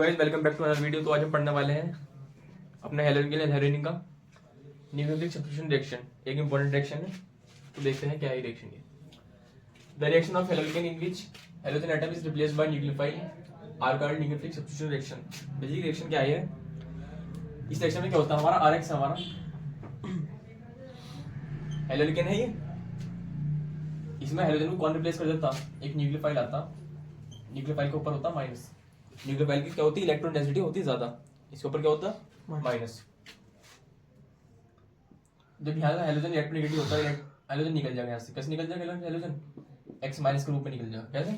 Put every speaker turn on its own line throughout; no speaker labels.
Guys welcome back to another video. तो आज हम पढ़ने वाले हैं अपने हैलोजन एंड हेलोजन का न्यूक्लियोफिलिक सब्स्टिट्यूशन रिएक्शन। एक इंपॉर्टेंट रिएक्शन है, तो देखते हैं क्या है रिएक्शन ये। The reaction of halogen in which halogen atom is replaced by nucleophile are called nucleophilic substitution reaction. Basic reaction क्या है? इस रिएक्शन में क्या होता है, हमारा आरएक्स हमारा हैलोजन है ये, इसमें हैलोजन को कौन रिप्लेस कर देता? एक न्यूक्लियोफाइल आता, न्यूक्लियोफाइल के ऊपर होता माइनस। न्यूक्लियोफाइल की क्या होती है? इलेक्ट्रॉन डेंसिटी होती है ज्यादा, इसके ऊपर क्या होता है? माइनस। जब यहाँ हैलोजन इलेक्ट्रॉन नेगेटिव होता है, हैलोजन निकल जाएगा यहाँ से। कैसे निकल जाएगा हैलोजन? एक्स माइनस के रूप में निकल जाएगा। कैसे?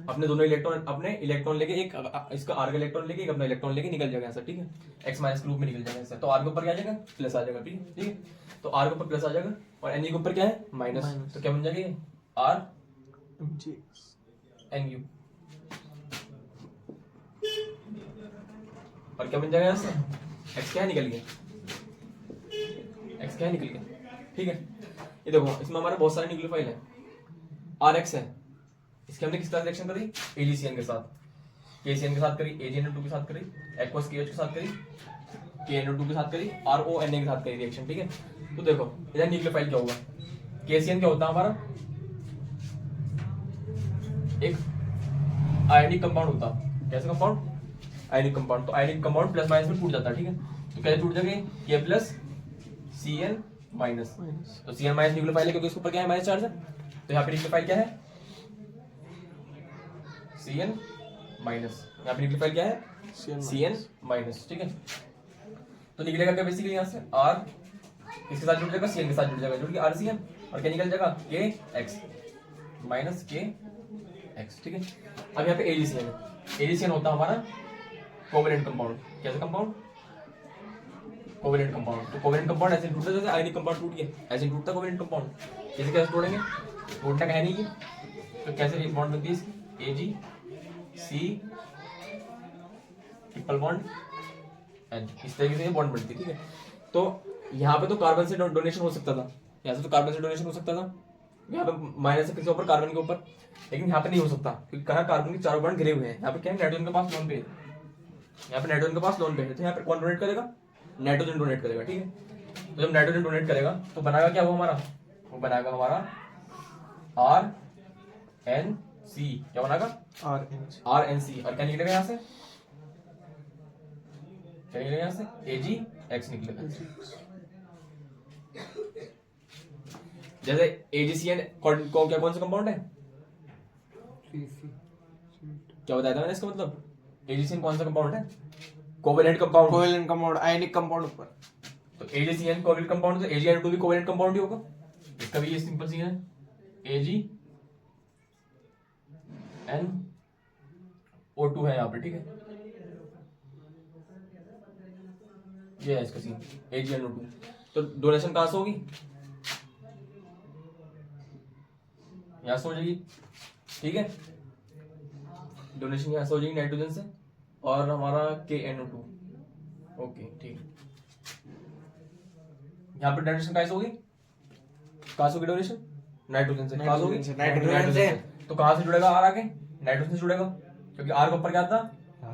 अपने दोनों इलेक्ट्रॉन, अपने इलेक्ट्रॉन लेके, एक इसका आर का इलेक्ट्रॉन लेके, एक अपना इलेक्ट्रॉन लेके निकल जाएगा यहाँ से। ठीक है, एक्स माइनस के रूप में निकल जाएगा यहाँ से। तो आर के ऊपर क्या आ जाएगा? प्लस आ जाएगा। ठीक है, तो आर के ऊपर प्लस आ जाएगा और एन के ऊपर क्या है? माइनस। तो क्या बन जाएगा? R N U. और क्या बन जाएगा यहाँ से? एक्स क्या है? निकल गया। एक्स क्या है? निकल गया। ठीक है, ये देखो इसमें हमारे बहुत सारे न्यूक्लियोफाइल है। आर एक्स है, इसके हमने किस तरह रिएक्शन करी? एजीसीएन के साथ, केसीएन के साथ करी, एजीएनओ2 के साथ करी, एक्वस केएच के साथ करी, केएनओ2 के साथ करी, आरओएनए के साथ करी रिएक्शन। ठीक है, तो देखो इधर न्यूक्लियोफाइल क्या होगा? केसीएन क्या होता है हमारा? एक आयनिक कंपाउंड होता। कैसे कंपाउंड? Ionic compound. तो आयनिक कंपाउंड प्लस माइनस में टूट जाता है। ठीक है, तो कैसे टूट जाएंगे? के प्लस सी एन माइनस। तो सी एन माइनस न्यूक्लियोफाइल है क्योंकि इसके ऊपर क्या है? माइनस चार्ज है। तो यहाँ पे न्यूक्लियोफाइल क्या है? C N minus. यहाँ पे न्यूक्लियोफाइल क्या है? C N minus. ठीक है, तो निकलेगा क्या बेसिकली यहाँ से? आर इसके साथ जुड़ जाएगा, सी एन के साथ जुड़ जाएगा, जुड़ के आर सी एन, और क्या निकल जाएगा? के एक्स माइनस के एक्स। ठीक है, अब यहाँ पे एजीसीएन है। एजीसीएन होता है हमारा कोवेलेंट कंपाउंड। कैसे कंपाउंड? Covalent compound. तो कोवेलेंट कंपाउंड ऐसे टूटता जैसे आयनिक कंपाउंड टूट गया, ऐसे टूटता कोवेलेंट कंपाउंड। इसे कैसे तोड़ेंगे? टूटना कहीं नहीं है, तो कैसे बॉन्ड बनती है इसकी? एजी सी ट्रिपल बॉन्ड एन, इस तरीके से बॉन्ड बनती है। ठीक है, तो यहाँ पे तो कार्बन से डोनेशन हो सकता था, यहाँ से तो कार्बन से डोनेशन हो सकता था, यहाँ पे माइनस है किसी ऊपर, कार्बन के ऊपर, लेकिन यहाँ पे नहीं हो सकता क्योंकि कहाँ कार्बन के चारों बॉन्ड घिरे हुए हैं। यहाँ पे क्या है? नाइट्रोजन के पास लोन पे है, यहाँ पे नाइट्रोजन के पास लोन पे है, तो यहाँ पे कौन डोनेट करेगा? नाइट्रोजन डोनेट करेगा। ठीक है, तो जब नाइट्रोजन डोनेट करेगा तो बनाएगा क्या वो हमारा? वो बनाएगा हमारा आर एन सी। क्या बनाएगा? R N C. और क्या निकलेगा यहाँ से? क्या निकलेगा यहाँ से? एजी एक्स निकलेगा। जैसे एजीसीएन को क्या, कौन सा कंपाउंड है? क्या बताया था मैंने इसका मतलब? एजीसीएन कौन सा कंपाउंड है? Covalent compound.
Covalent compound, ionic compound ऊपर।
तो एजीसीएन कोवेलेंट कंपाउंड, तो एजीएन2 भी कोवेलेंट कंपाउंड ही होगा। इसका भी ये सिंपल सी है, एजी एन O2 है यहाँ पे। ठीक है, ये है इसका सीन, AgNO2। तो डोनेशन कहाँ से होगी? यहाँ से हो जाएगी। ठीक है, डोनेशन यहाँ से हो जाएगी नाइट्रोजन से, और हमारा KNO2। ओके ठीक है, यहाँ पे डोनेशन कहाँ से होगी? कहाँ से होगी डोनेशन? नाइट्रोजन से। कहाँ से होगी? नाइट्रोजन से। तो कहाँ से जुड़ेगा आर? आगे नाइट्रोजन से जुड़ेगा, क्योंकि आर के ऊपर क्या था?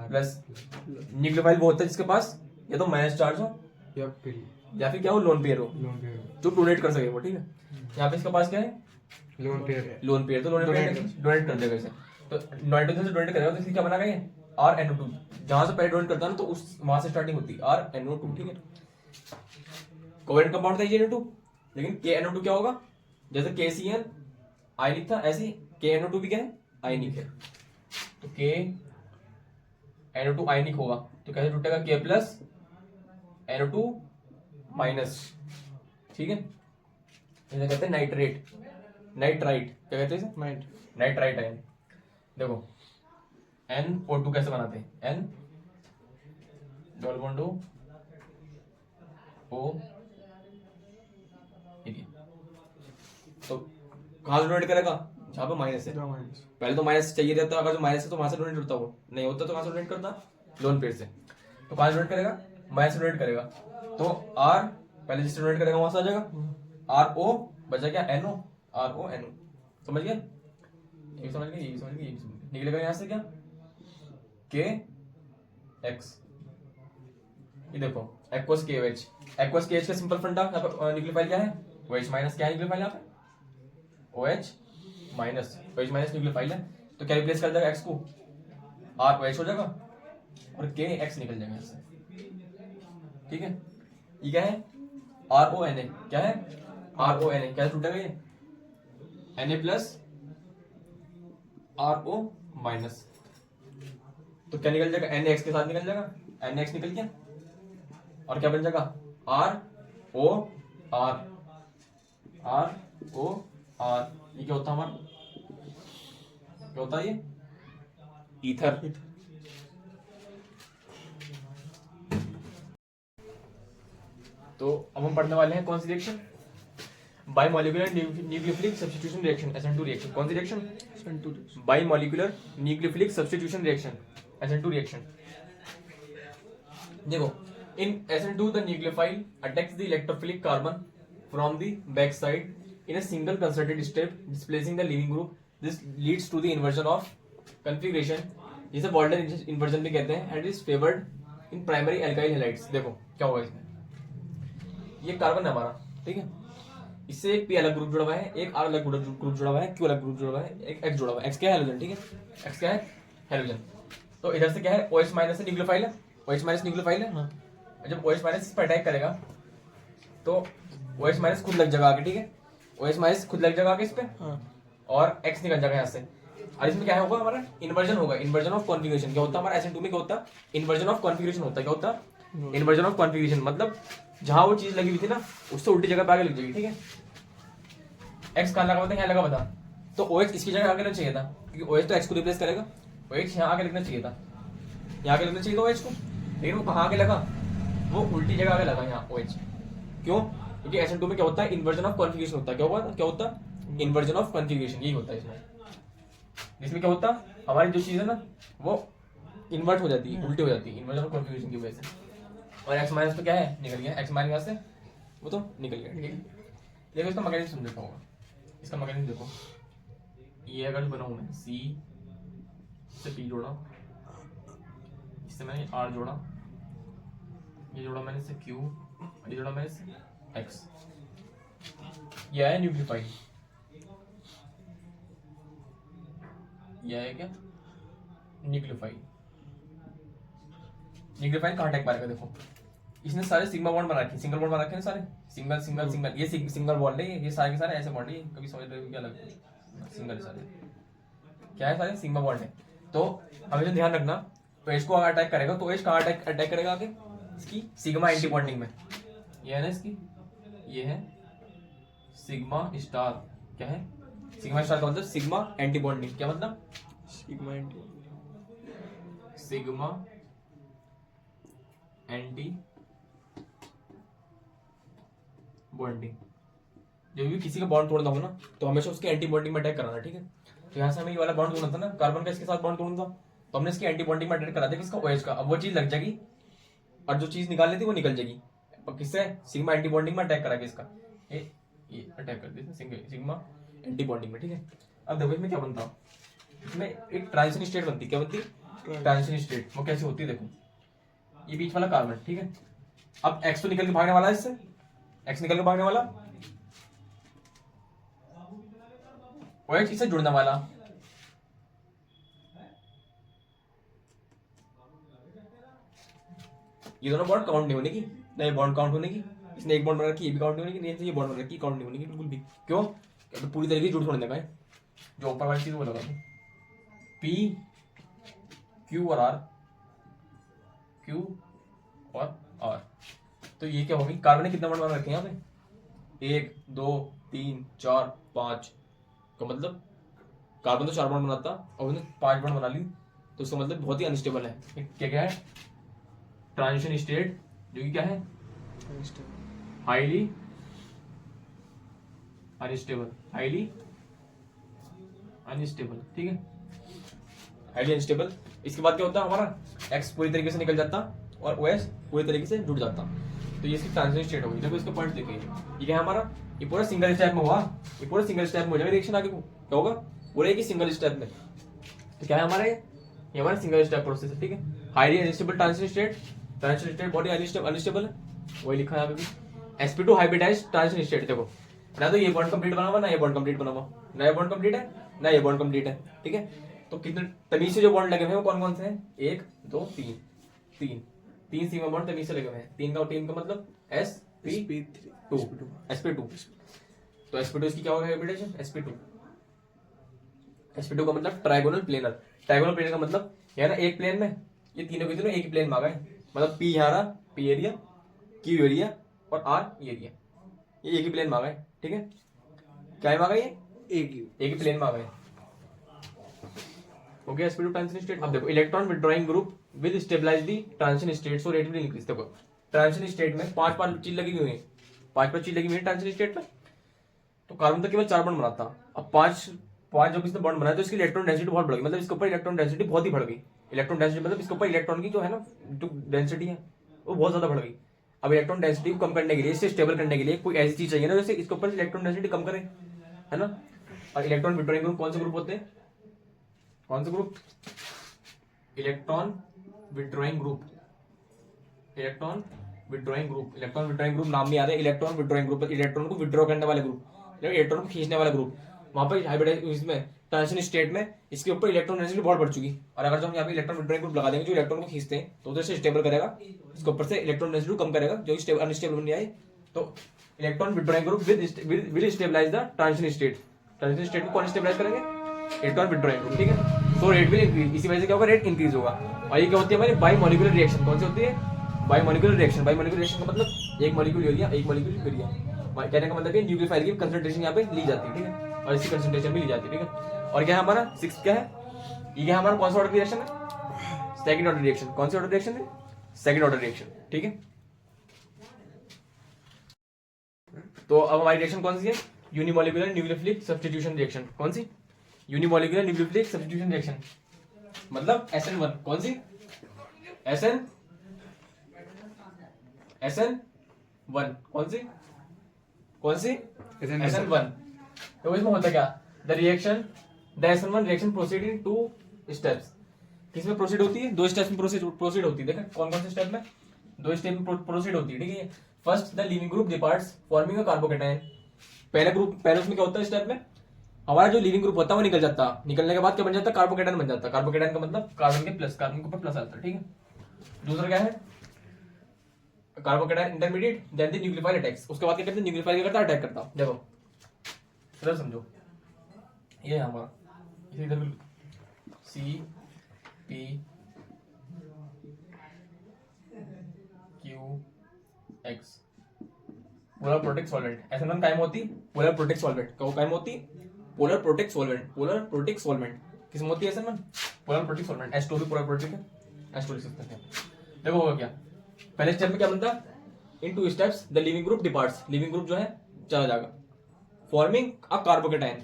प्लस। न्यूक्लियोफाइल वो होता है जिसके पास या तो माइनस चार्ज हो या फिर क्या हो? लोन पेयर हो, जो डोनेट कर सके वो। ठीक है, यहाँ पे इसके पास क्या है? Lone pair. लोन पेयर, तो डोनेट कर देगा इसे। तो नाइट्रोजन से डोनेट करेगा तो इसकी क्या बनाएगा ये? RNO2। जहां से पहले डोनेट करता है ना, तो उस वहां से स्टार्टिंग होती है RNO2। ठीक है, कोवेलेंट कंपाउंड था AgNO2, लेकिन KNO2 क्या होगा? जैसे KCN आयनिक था, ऐसे KNO2 भी क्या है? आयनिक है। तो KNO2 आयनिक होगा, तो कैसे टूटेगा? K plus NO2 minus. ठीक है, इसे कहते हैं नाइट्रेट, नाइट्राइट। क्या कहते हैं इसे? Nitrite ion. देखो NO2 कैसे बनाते हैं? N double bond O। तो कहाँ से डोनेट करेगा? जहाँ पे माइनस है। पहले तो माइनस चाहिए रहता, अगर जो माइनस है तो वहां से डोनेट करता, वो नहीं होता तो कहाँ से डोनेट करता? लोन पेयर से। तो कहाँ से डोनेट करेगा? माइनस से डोनेट करेगा, तो आर पहले जिससे डोनेट करेगा वहां से आ जाएगा। आर ओ बचा क्या? NO, RONO। समझ गए? ये समझ गए, ये समझ गए, ये समझ गए। निकलेगा यहाँ से क्या? के एक्स, ये देखो एक्वस के एच, एक्वस के एच का सिंपल फंडा यहाँ पर न्यूक्लियोफाइल क्या है, ओ एच माइनस, क्या है न्यूक्लियोफाइल यहाँ पे O H minus, O H minus nucleophile है, तो क्या रिप्लेस कर देगा एक्स को, आर ओ एच हो जाएगा और के एक्स निकल जाएगा इससे, ठीक है। ये क्या है आर ओ एन ए, क्या है आर ओ एन ए, क्या टूटेगा ये N A plus R O minus, तो क्या निकल जाएगा एन एक्स के साथ निकल जाएगा, एन एक्स निकल गया और क्या बन जाएगा R O R, R O R, ये क्या होता है हमारा, क्या होता है ये ईथर। तो अब हम पढ़ने वाले हैं कौन सी reaction, bimolecular nucleophilic substitution reaction SN2 reaction. कौन सी reaction, bimolecular nucleophilic substitution reaction SN2 reaction. देखो in SN2 the nucleophile attacks the electrophilic carbon from the back side in a single concerted step displacing the leaving group. This leads to the inversion of configuration, जिसे Walden inversion भी कहते हैं, and is favored in primary alkyl halides। देखो क्या होगा इसमें, ये carbon है हमारा, ठीक है, इससे एक P अलग ग्रुप जुड़ा हुआ है, एक R अलग ग्रुप जुड़ा हुआ है, Q अलग ग्रुप जुड़ा हुआ है, एक X जुड़ा हुआ है, X क्या है हेलोजन, ठीक है, X क्या है हेलोजन। तो इधर से क्या है OH माइनस से न्यूक्लियोफाइल है, OH माइनस न्यूक्लियोफाइल है, जब OH माइनस इस पर अटैक करेगा तो OH माइनस खुद लग जाएगा आगे, ठीक है, OH माइनस खुद लग जाएगा आगे इस पे और X निकल जाएगा यहाँ से, और इसमें क्या होगा हमारा इन्वर्जन होगा, इन्वर्जन ऑफ कॉन्फिगरेशन। क्या होता है हमारा SN2 में, क्या होता है इन्वर्जन ऑफ कॉन्फिगरेशन होता है, क्या होता है इन्वर्जन ऑफ कॉन्फिगरेशन, मतलब जहां वो चीज लगी हुई थी ना उससे उल्टी जगह पे आगे लग जाएगी, ठीक है। X कहाँ लगा हुआ था, यहाँ लगा हुआ था, तो OH इसकी जगह आगे लगना चाहिए था, क्योंकि OH तो X को रिप्लेस करेगा, OH यहाँ आगे लगना चाहिए था, यहाँ आगे लगना चाहिए था OH को, लेकिन वो कहाँ आगे लगा, वो उल्टी जगह आगे लगा यहाँ OH। क्यों, क्योंकि SN2 में क्या होता है इन्वर्जन ऑफ कॉन्फिगरेशन होता है, क्या होता है इन्वर्जन ऑफ कॉन्फिगरेशन, यही होता है इसमें। इसमें क्या होता है हमारी जो चीज है ना वो इन्वर्ट हो जाती है, उल्टी हो जाती है इन्वर्जन ऑफ कॉन्फिगरेशन की वजह से, और X माइनस तो क्या है निकल गया, X माइनस से वो तो निकल गया, ठीक है। देखो इसका मैकेनिज्म समझा होगा, इसका मैकेनिज्म देखो, ये अगर बनाऊं मैं C से P जोड़ा, इससे मैंने R जोड़ा, ये जोड़ा मैंने इससे Q, ये जोड़ा मैंने इससे X, यह है न्यूक्लियोफाइल, यह है क्या न्यूक्लियोफाइल। न्यूक्लियोफाइल कहाँ अटैक मारेगा, देखो इसने सारे सिग्मा बॉन्ड बना रखे, सिंगल बॉन्ड बना रखे हैं सारे, सिंगल सिंगल सिंगल, ये सिंगल बॉन्ड है, ये सारे के सारे ऐसे बॉन्ड है, कभी समझ रहे हो क्या लगता है, सिंगल सारे क्या है, सारे सिग्मा बॉन्ड है। तो हमेशा ध्यान रखना, तो एच को अटैक करेगा, तो एच कहाँ अटैक करेगा आगे, इसकी सिग्मा एंटी बॉन्डिंग में, ये है ना इसकी, ये है सिग्मा स्टार, क्या है सिग्मा स्टार का मतलब सिग्मा एंटी बॉन्डिंग, क्या मतलब सिग्मा एंटी बॉन्डिंग। जब भी किसी का बॉन्ड तोड़ना हो ना तो हमेशा उसके एंटी बॉन्डिंग में अटैक कराना, ठीक है। तो यहाँ से हमें ये वाला बॉन्ड तोड़ना था ना, कार्बन का इसके साथ बॉन्ड तोड़ना था, तो हमने इसके एंटी बॉन्डिंग में अटैक करा दिया किसका, OH का। अब वो चीज लग जाएगी और जो चीज निकालनी थी वो निकल जाएगी, किससे सिग्मा एंटी बॉन्डिंग में अटैक करा के इसका, ये अटैक कर दिया सिग्मा एंटी बॉन्डिंग में, ठीक है। अब देखो इसमें क्या बनता है, इसमें एक ट्रांजिशन स्टेट बनती, क्या बनती ट्रांजिशन स्टेट, वो कैसे होती है देखो, ये बीच वाला कार्बन, ठीक है। अब X तो निकल के भागने वाला है इससे, X निकल के भागने वाला, OH इससे जुड़ने वाला, ये दोनों बॉन्ड काउंट नहीं होने की, नहीं बॉन्ड काउंट होने की, इसने एक बॉन्ड बना रखी, ये भी काउंट नहीं होने की, नहीं ये बॉन्ड बना रखी, काउंट नहीं होने की बिल्कुल भी। क्यों, तो पूरी तरीके से जुड़ छोड़ने का है, जो ऊपर वाली चीज वो लगा दो, P Q और R, Q और R। तो ये क्या होगी, कार्बन ने कितना बॉन्ड बना रखे हैं यहाँ पे, 1 2 3 4 5 का मतलब कार्बन तो 4 बॉन्ड बनाता और उसने 5 बॉन्ड बना ली, तो उसका मतलब बहुत ही अनस्टेबल है। क्या क्या है ट्रांजिशन स्टेट, जो कि क्या है हाईली अनस्टेबल, हाईली अनस्टेबल, ठीक है, हाईली अनस्टेबल। इसके बाद क्या होता है हमारा X पूरी तरीके से निकल जाता और OS पूरी तरीके से जुड़ जाता, तो ये इसकी ट्रांजिशन स्टेट होगी। देखो इसका पॉइंट देखिए, ये क्या है हमारा, ये पूरा सिंगल स्टेप में हुआ, ये पूरा सिंगल स्टेप में हो जाएगा रिएक्शन, आगे क्या होगा पूरे एक ही सिंगल स्टेप में। तो क्या है हमारा ये हमारा सिंगल स्टेप प्रोसेस है, ठीक है। Highly unstable transition state, transition state body unstable है, वही लिखा है यहाँ पे भी। sp2 हाइब्रिडाइज्ड ट्रांजिशन स्टेट, देखो ना तो ये बॉन्ड कंप्लीट बना हुआ, ना ये बॉन्ड कंप्लीट बना हुआ, ना ये बॉन्ड कंप्लीट है, ना ये बॉन्ड कंप्लीट है, ठीक है। तो कितने तमीज से जो बॉन्ड लगे हुए हैं वो कौन कौन से हैं? 1 2 3, तीन सीमा बॉन्ड तमीज से लगे हुए हैं। तीन का मतलब sp2, sp2। तो sp2 इसकी क्या होगा हाइब्रिडाइजेशन? sp2 का मतलब ट्राइगोनल प्लेनर। ट्राइगोनल प्लेनर का मतलब ये ना एक प्लेन में ये तीनों के तीनों एक ही प्लेन मांगा है, मतलब p यहाँ रहा, p एरिया, q एरिया और r एरिया, ये एक ही प्लेन मांगा है, ठीक है। क्या मांगा ये? एक ही प्लेन मांगा है। Okay, sp2 transition state. अब देखो electron withdrawing group with stabilise the transition state so rate will increase. देखो ट्रांजिशन स्टेट में 5 चीज लगी हुई है, 5 चीज लगी हुई है ट्रांजिशन स्टेट में। तो कार्बन तो केवल 4 बॉन्ड बनाता, अब 5 जब इसने बॉन्ड बनाया तो इसकी इलेक्ट्रॉन डेंसिटी बहुत बढ़ गई, मतलब इसके ऊपर इलेक्ट्रॉन डेंसिटी बहुत ही बढ़ गई। इलेक्ट्रॉन डेंसिटी मतलब इसके ऊपर इलेक्ट्रॉन की जो है ना, जो डेंसिटी है वो बहुत ज्यादा बढ़ गई। अब इलेक्ट्रॉन डेंसिटी को कम करने के लिए, इसे स्टेबल करने के लिए कोई ऐसी चीज चाहिए ना जैसे इसके ऊपर इलेक्ट्रॉन डेंसिटी कम करे, है ना। और इलेक्ट्रॉन विथड्रॉइंग ग्रुप कौन से ग्रुप होते हैं? कौन से group? Electron withdrawing group. Electron withdrawing group नाम में आ रहा है, इलेक्ट्रॉन विथड्रॉइंग ग्रुप, इलेक्ट्रॉन को विथड्रॉ करने वाले ग्रुप, इलेक्ट्रॉन को खींचने वाला ग्रुप। वहां पर हाइब्रिडाइज इसमें ट्रांजिशन स्टेट में इसके ऊपर इलेक्ट्रॉन डेंसिटी बहुत बढ़ चुकी, और अगर जो हम यहाँ पे इलेक्ट्रॉन विथड्रॉइंग ग्रुप लगा देंगे जो इलेक्ट्रॉन को खींचते हैं तो उधर से स्टेबल करेगा, इसके ऊपर से इलेक्ट्रॉन डेंसिटी कम करेगा, जो अनस्टेबल नहीं आए। तो electron withdrawing group will stabilise the transition state. Transition state को कौन स्टेबलाइज करेंगे? इलेक्ट्रॉन विथड्रॉइंग ग्रुप, ठीक है। सो रेट विल इंक्रीज, इसी वजह से क्या होगा? रेट इंक्रीज होगा। और ये क्या होती है हमारी बाइमोलिकुलर रिएक्शन। कौन सी होती है? बाइमोलिकुलर रिएक्शन। बाइमोलिकुलर रिएक्शन का मतलब एक मॉलिक्यूल यूरिया, एक मॉलिक्यूल यूरिया। कहने का मतलब है न्यूक्लियोफाइल की कंसंट्रेशन यहाँ पे ली जाती है, ठीक है, और इसकी कंसंट्रेशन भी ली जाती है, ठीक है। और क्या है हमारा 6 क्या है? ये हमारा कौन सा ऑर्डर रिएक्शन है? Second order reaction. कौन सी ऑर्डर रिएक्शन है? सेकंड ऑर्डर रिएक्शन, ठीक है। तो अब हमारी रिएक्शन कौन सी है? Unimolecular nucleophilic substitution reaction. कौन सी? यूनिमोलिकुलर न्यूक्लियोफिलिक सब्स्टिट्यूशन रिएक्शन, मतलब SN1। कौन सी? SN1। कौन सी? SN1। तो इसमें होता क्या? The SN1 reaction proceed in 2 steps. किसमें प्रोसीड होती है? 2 स्टेप्स में प्रोसीड होती है। देखा कौन कौन से स्टेप में? 2 स्टेप में प्रोसीड होती है, ठीक है। First the leaving group departs forming a carbocation. पहले उसमें क्या होता है? स्टेप में हमारा जो लिविंग ग्रुप होता है वो निकल जाता है, निकलने के बाद क्या बन जाता है? कार्बोकेटायन बन जाता है। कार्बोकेटायन का मतलब कार्बन के ऊपर प्लस आता है, ठीक है। दूसरा क्या है? Carbocation intermediate, then the nucleophile attacks. उसके बाद क्या करते हैं? न्यूक्लियोफाइल क्या करता है? अटैक करता है। देखो इधर समझो, ये है हमारा, इसे इधर CpQX polar protic solvent. SN1 कायम होती पोलर प्रोटेक्ट सॉल्वेंट। क्या कायम होती? Polar protic solvent. किसमें होती है SN1? Polar protic solvent. H2 भी पोलर प्रोटेक्ट है, H2 लिख सकते हैं। देखो होगा क्या? पहले स्टेप में क्या बनता? इन 2 steps the leaving group departs. Leaving group जो है चला जाएगा, forming a carbocation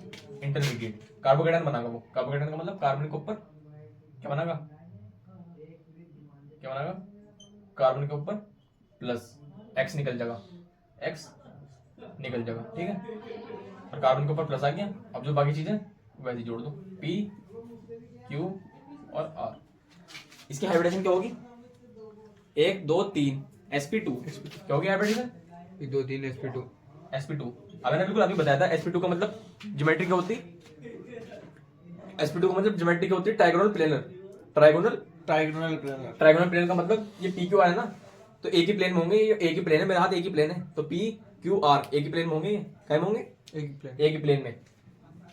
intermediate. Carbocation बनाएगा वो। कार्बोकेटायन का मतलब कार्बन के ऊपर क्या बनाएगा? कार्बन के ऊपर प्लस, X निकल जाएगा, ठीक है। और कार्बन के ऊपर प्लस आ गया। अब जो बाकी चीजें वैसे जोड़ दो, P, Q और R। इसकी हाइब्रिडेशन क्या होगी? 1 2 3 sp2। क्या होगी हाइब्रिडेशन?
2 3 sp2।
अब मैंने बिल्कुल अभी बताया था sp2 का मतलब ज्योमेट्री क्या होती है? sp2 का मतलब ज्योमेट्री क्या होती है? ट्राइगोनल प्लेनर का मतलब ये PQR है ना, तो एक ही प्लेन में होंगे। ये एक ही प्लेन है, मेरा हाथ एक ही प्लेन है, तो PQR एक ही प्लेन में होंगे। क्या में होंगे? एक ही प्लेन में।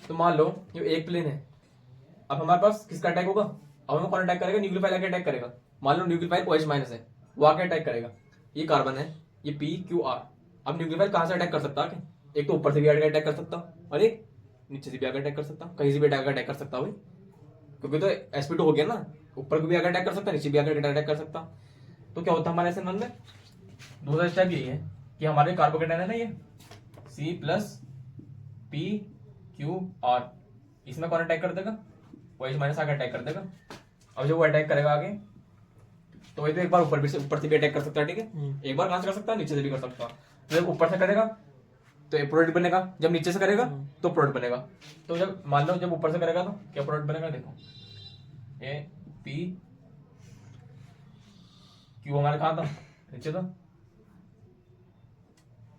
तो मान लो ये एक प्लेन है। अब हमारे पास किसका अटैक होगा? अब हमें कौन अटैक करेगा? न्यूक्लियोफाइल आके अटैक करेगा। मान लो न्यूक्लियोफाइल OH- है, वो आके अटैक करेगा। ये कार्बन है, ये PQR। अब न्यूक्लियोफाइल कहां से अटैक कर सकता है? एक तो ऊपर से भी आके अटैक कर सकता, और एक नीचे से भी आके अटैक कर सकता, कहीं से भी अटैक कर सकता भाई, क्योंकि तो sp2 हो गया ना, ऊपर को भी आके अटैक कर सकता, नीचे भी आके अटैक कर सकता। तो क्या होता है हमारे SN1 में? दूसरा स्टेप यही है कि हमारे कार्बोकेटायन है ना, ये C+PQR, इसमें कौन अटैक कर देगा? OH- आगे अटैक कर देगा। अब जब वो अटैक करेगा आगे, तो वही तो एक बार ऊपर से भी अटैक कर सकता है, ठीक है। एक बार कहां से कर सकता है? नीचे से भी कर सकता है। तो जब ऊपर से करेगा तो एक प्रोडक्ट बनेगा, जब नीचे से करेगा तो प्रोडक्ट बनेगा। तो जब मान लो जब ऊपर से करेगा तो क्या प्रोडक्ट बनेगा? देखो ये पी क्यू हमारे कहा था, नीचे था।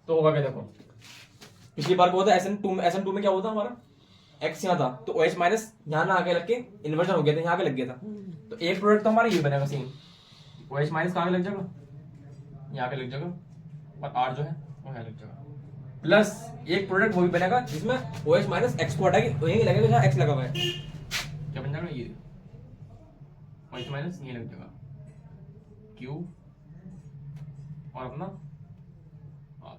तो होगा क्या, देखो पिछली बार को होता SN2 में क्या होता हमारा, एक्स यहाँ था तो OH माइनस यहाँ ना आके लग के इन्वर्जन हो गया था, यहाँ पे लग गया था। तो एक प्रोडक्ट तो हमारा ये बनेगा सेम, OH माइनस कहाँ पे लग जाएगा, यहाँ पे लग जाएगा, और R जो है वो यहाँ लग जाएगा। प्लस एक प्रोडक्ट वो भी बनेगा जिसमें OH माइनस एक्स को हटा के यही लगेगा जहाँ एक्स लगा हुआ है, क्या बन जाएगा ये, OH माइनस ये लग जाएगा Q और अपना R।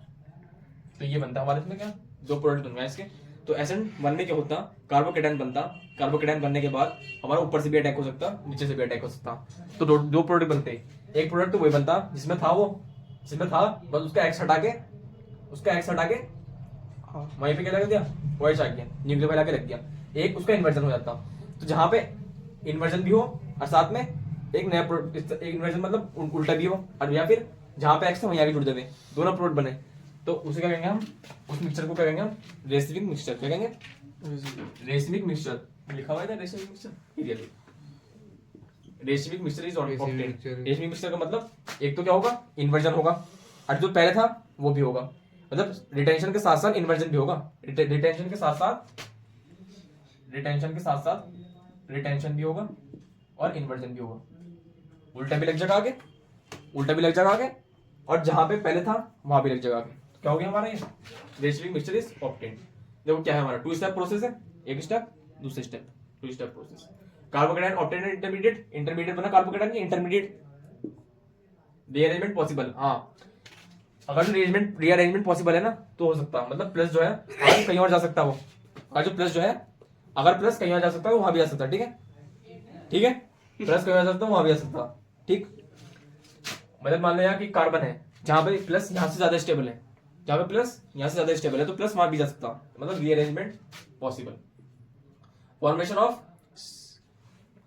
तो ये बनता है हमारे इसमें क्या, दो प्रोडक्ट बन गए इसके। तो SN1 में क्या होता, कार्बोकेटायन बनता, कार्बोकेटायन बनने के बाद हमारा ऊपर से भी अटैक हो सकता, नीचे से भी अटैक हो सकता। तो दो प्रोडक्ट बनते, एक प्रोडक्ट तो वही बनता जिसमें था बस उसका एक्स हटा के वहीं पे क्या लग दिया, OH आ गया, न्यूक्लियोफाइल आके लग गया, एक उसका इन्वर्जन हो जाता। तो जहां पे इन्वर्जन भी हो और साथ में एक नया एक इन्वर्जन मतलब उल्टा भी हो, और या फिर जहां पे एक्स था वहीं आगे जुड़ जाए, दोनों प्रोडक्ट बने, तो उसे क्या कहेंगे हम, उस मिक्सचर को क्या कहेंगे हम, रेसिमिक मिक्सचर। क्या कहेंगे, रेसिमिक मिक्सचर। लिखा हुआ है ना racemic mixture, racemic mixture is obtained. Racemic mixture का मतलब एक तो क्या होगा, इन्वर्जन होगा, और जो पहले था वो भी होगा, मतलब रिटेंशन के साथ साथ इन्वर्जन भी होगा, रिटेंशन के साथ रिटेंशन भी होगा और इन्वर्जन भी होगा। उल्टा भी लग जाएगा आगे, और जहां पे पहले था वहां भी लग जाएगा आगे। तो क्या हो गया हमारा ये, रेसिमिक मिक्सचर इज ऑब्टेन्ड। देखो क्या है हमारा, 2 स्टेप प्रोसेस है, एक स्टेप दूसरे step, 2 step process. Carbocation obtained intermediate बना कार्बोकेटायन की इंटरमीडिएट रीअरेंजमेंट पॉसिबल। हाँ, अगर रीअरेंजमेंट पॉसिबल है ना तो हो सकता, मतलब प्लस जो है अगर कहीं और जा सकता है वो, अगर जो प्लस जो है अगर प्लस कहीं और जा सकता है वहां भी जा सकता है, ठीक है प्लस कहीं और जा सकता है वहां भी जा सकता, ठीक। मतलब मान लो यार कि कार्बन है जहां पे प्लस यहाँ से ज्यादा स्टेबल है, तो प्लस वहां भी जा सकता, मतलब rearrangement possible. Formation of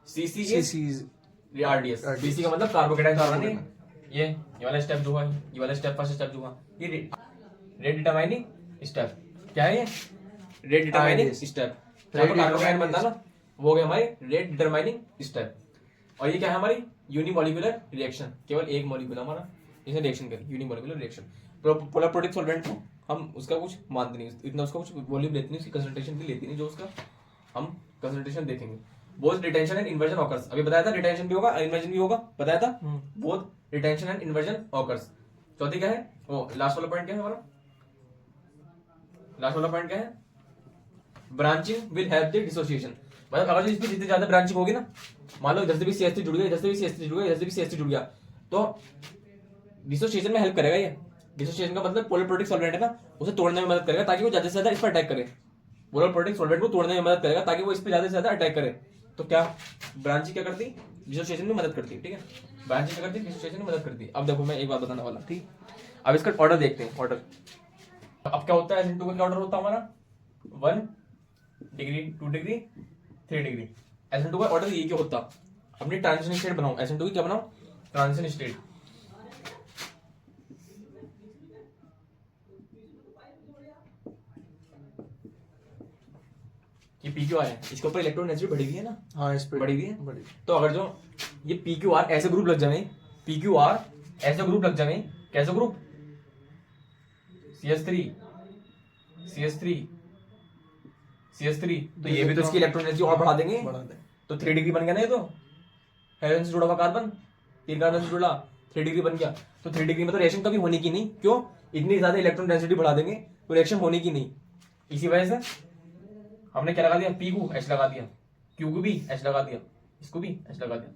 RDS, CC का मतलब कार्बोकेटायन कार्बन। ये वाला स्टेप जो है, ये वाला स्टेप फर्स्ट स्टेप जो है, ये रेट डिटरमाइनिंग स्टेप। क्या है ये, रेट डिटरमाइनिंग स्टेप। कार्बोकेटायन बनता ना वो हो गया हमारे रेट डिटरमाइनिंग स्टेप। और ये क्या है हमारी यूनिमोलिकुलर रिएक्शन, केवल एक मॉलिक्यूल हमारा इसने रिएक्शन करी, unimolecular reaction. Polar protic solvent हम उसका कुछ मानते नहीं, इतना उसका कुछ वॉल्यूम लेते नहीं, उसकी कंसंट्रेशन भी लेती नहीं, जो उसका हम कंसंट्रेशन देखेंगे। Both retention and inversion occurs, अभी बताया था रिटेंशन भी होगा इन्वर्जन भी होगा, बताया था both retention and inversion occurs. चौथी क्या है, वो लास्ट वाला पॉइंट क्या है हमारा, branching will help the dissociation. मतलब अगर इसमें जितनी ज्यादा ब्रांचिंग होगी ना, मान लो इधर से भी CH3 जुड़ गया, इधर से भी CH3 जुड़ गया, इधर से भी CH3 जुड़ गया, तो डिसोसिएशन में हेल्प करेगा ये। डिसोसिएशन का मतलब पोलर प्रोटिक सॉल्वेंट है ना, उसे तोड़ने में मदद करेगा ताकि वो ज्यादा से ज्यादा इस पर अटैक करे। पोलर प्रोटिक सॉल्वेंट को तोड़ने में मदद करेगा ताकि वो इस पर ज्यादा से ज्यादा अटैक करे। तो क्या ब्रांचिंग क्या करती, डिसोसिएशन में मदद करती है, ठीक है। ब्रांचिंग क्या करती है, डिसोसिएशन में मदद करती है। अब देखो मैं एक बात बताने वाला, ठीक। अब इसका ऑर्डर देखते हैं, ऑर्डर अब क्या होता है, SN2 का क्या ऑर्डर होता है हमारा, 1 डिग्री 2 डिग्री 3 डिग्री। SN2 का ऑर्डर ये क्या होता, अपनी ट्रांजिशन स्टेट बनाओ, SN2 की क्या बनाओ, ट्रांजिशन स्टेट। ये PQR है, इसके ऊपर इलेक्ट्रॉन डेंसिटी बढ़ी हुई है ना,
हाँ इस पे
बढ़ी हुई है। तो अगर जो ये PQR ऐसे ग्रुप लग जाए, कैसे ग्रुप, CH3 तो ये भी तो इसकी इलेक्ट्रॉन डेंसिटी और बढ़ा देंगे, तो 3 डिग्री बन गया ना, ये तो हेलोजन से जुड़ा हुआ कार्बन, 3 कार्बन से जुड़ा 3 डिग्री बन गया। तो 3 डिग्री में तो रिएक्शन कभी होने की नहीं, क्यों, इतनी ज्यादा इलेक्ट्रॉन डेंसिटी बढ़ा देंगे तो रिएक्शन होने की नहीं। इसी वजह से हमने क्या लगा दिया, P को H लगा दिया, Q को भी H लगा दिया, इसको भी H लगा दिया,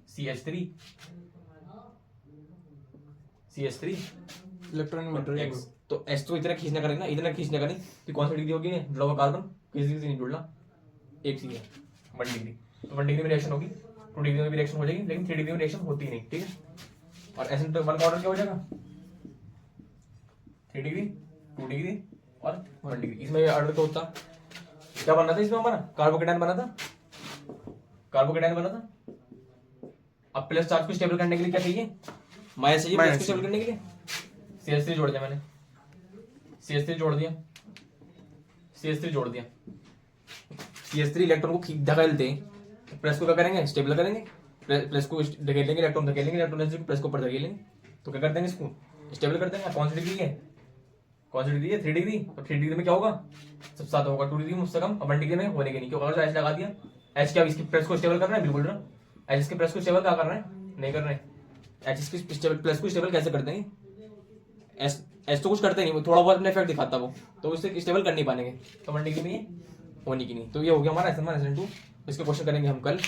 CH3
इलेक्ट्रॉन
X। तो H तो इतना खींचना करेंगे ना, इतना खींचने का नहीं, तो कौन सी डिग्री होगी, जुड़ा हुआ कार्बन किस डिग्री से नहीं जुड़ना, एक सी है 1 डिग्री। तो 1 डिग्री में रिएक्शन होगी, 2 डिग्री में भी रिएक्शन हो जाएगी, लेकिन 3 डिग्री में रिएक्शन होती ही नहीं, ठीक है। और SN1 का ऑर्डर क्या हो जाएगा, 3 डिग्री 2 डिग्री और 1 डिग्री। इसमें ऑर्डर तो होता, क्या बनना था इसमें हमारा, कार्बोकेटायन बना था। अब प्लस चार्ज को स्टेबल करने के लिए क्या चाहिए, माइनस चाहिए, प्लस को स्टेबल करने के लिए CH3 जोड़ दिया मैंने, CH3 जोड़ दिया, CH3 इलेक्ट्रॉन को धकेलते, प्लस को क्या करेंगे, स्टेबल करेंगे, प्लस को धकेलेंगे, इलेक्ट्रॉन धकेलेंगे, इलेक्ट्रॉन प्लस को ऊपर धकेलेंगे, तो क्या कर देंगे इसको स्टेबल कर देंगे। कौन सी डिग्री है, कौन सी डिग्री है 3 डिग्री, तो 3 डिग्री में क्या होगा सबसे ज्यादा होगा 2 डिग्री मुझसे कम, और 1 डिग्री में होने के नहीं, क्योंकि अगर एच लगा दिया, एच क्या इसकी प्रेस को स्टेबल कर रहा है, बिल्कुल ना, एच इसके प्रेस को स्टेबल क्या कर रहे हैं, नहीं कर रहे हैं। एच इसकी स्टेबल प्लस को स्टेबल कैसे करते हैं, एच तो कुछ करते नहीं, वो थोड़ा बहुत अपने इफेक्ट दिखाता वो, तो उससे स्टेबल कर नहीं पाएंगे, तो 1 डिग्री में ये होने की नहीं। तो ये हो गया हमारा SN1 SN2, इसके क्वेश्चन करेंगे हम कल।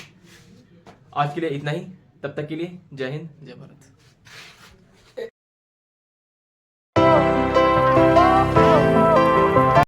आज के लिए इतना ही, तब तक के लिए जय हिंद जय भारत।